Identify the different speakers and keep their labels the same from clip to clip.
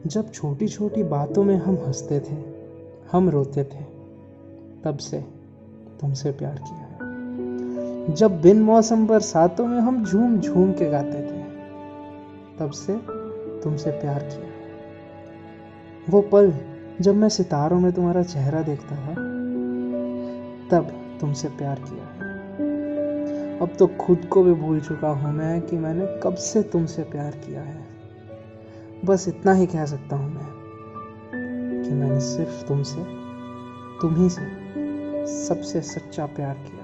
Speaker 1: जब छोटी छोटी बातों में हम हंसते थे, हम रोते थे, तब से तुमसे प्यार किया है। जब बिन मौसम बरसातों में हम झूम झूम के गाते थे, तब से तुमसे प्यार किया है। वो पल जब मैं सितारों में तुम्हारा चेहरा देखता था, तब तुमसे प्यार किया है। अब तो खुद को भी भूल चुका हूं मैं कि मैंने कब से तुमसे प्यार किया है। बस इतना ही कह सकता हूं मैं कि मैंने सिर्फ तुमसे, तुम ही से सबसे सच्चा प्यार किया है।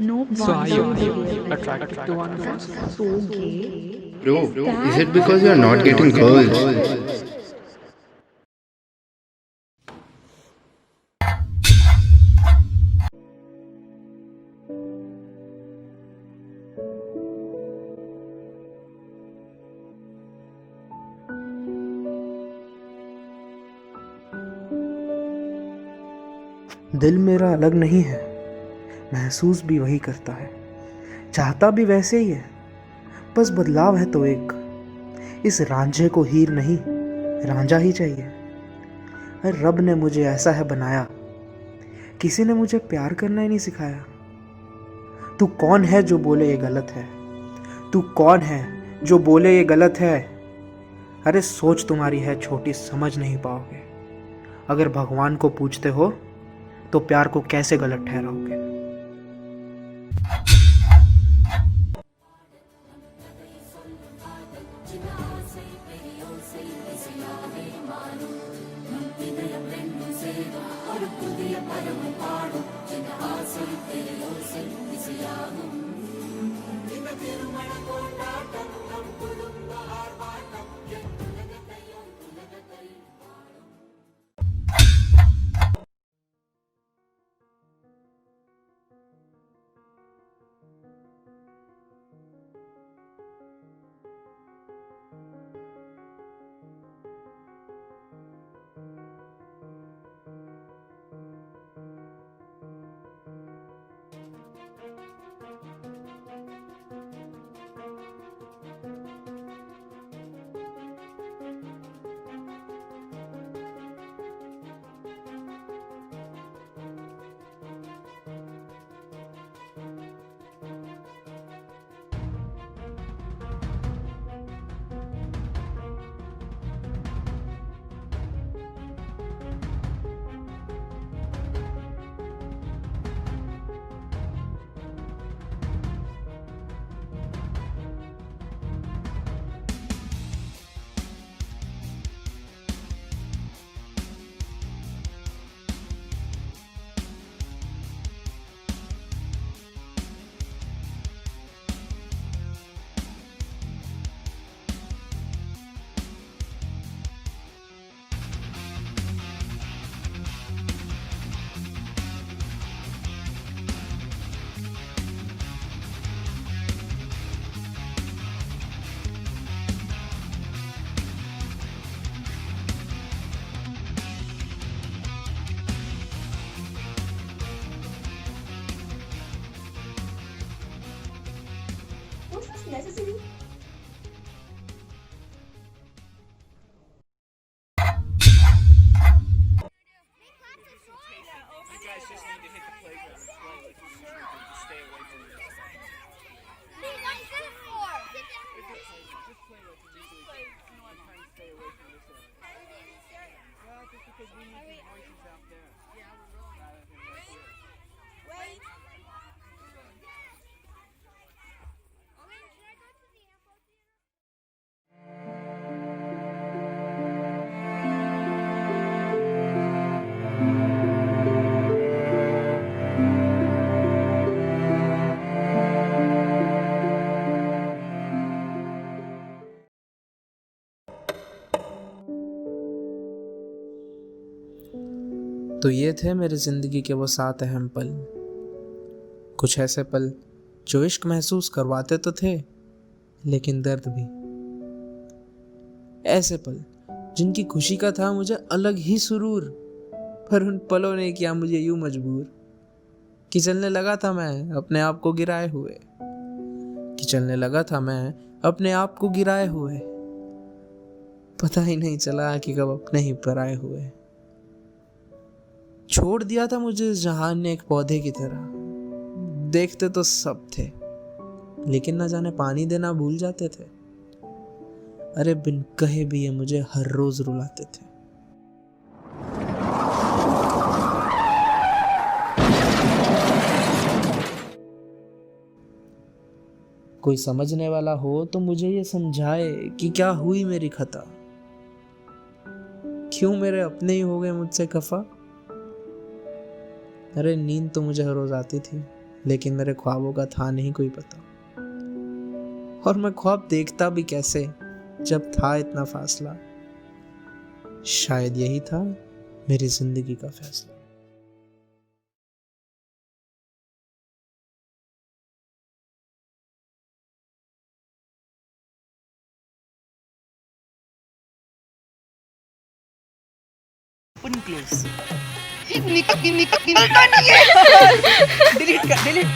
Speaker 2: No
Speaker 3: So are
Speaker 2: wonder
Speaker 3: you
Speaker 2: they were
Speaker 3: attracted to one girl?
Speaker 2: so gay.
Speaker 4: Bro, is it because you're not getting girls?
Speaker 1: दिल मेरा अलग नहीं है, महसूस भी वही करता है, चाहता भी वैसे ही है। बस बदलाव है तो एक, इस रांझे को हीर नहीं रांझा ही चाहिए। अरे रब ने मुझे ऐसा है बनाया, किसी ने मुझे प्यार करना ही नहीं सिखाया। तू कौन है जो बोले ये गलत है? तू कौन है जो बोले ये गलत है? अरे सोच तुम्हारी है छोटी, समझ नहीं पाओगे। अगर भगवान को पूछते हो तो प्यार को कैसे गलत ठहराओगे?
Speaker 3: Was this necessary?
Speaker 1: तो ये थे मेरी ज़िंदगी के वो 7 अहम पल। कुछ ऐसे पल जो इश्क महसूस करवाते तो थे, लेकिन दर्द भी। ऐसे पल जिनकी खुशी का था मुझे अलग ही सुरूर, पर उन पलों ने किया मुझे यूं मजबूर कि चलने लगा था मैं अपने आप को गिराए हुए, पता ही नहीं चला कि कब अपने ही पराए हुए। छोड़ दिया था मुझे इस जहान ने एक पौधे की तरह, देखते तो सब थे लेकिन न जाने पानी देना भूल जाते थे। अरे बिन कहे भी ये मुझे हर रोज रुलाते थे। कोई समझने वाला हो तो मुझे ये समझाए कि क्या हुई मेरी खता, क्यों मेरे अपने ही हो गए मुझसे खफा। अरे नींद तो मुझे हर रोज आती थी, लेकिन मेरे ख्वाबों का था नहीं कोई पता। और मैं ख्वाब देखता भी कैसे जब था इतना फासला। शायद यही था मेरी जिंदगी का फैसला।
Speaker 5: निकलता नहीं है। डिलीट कर, डिलीट।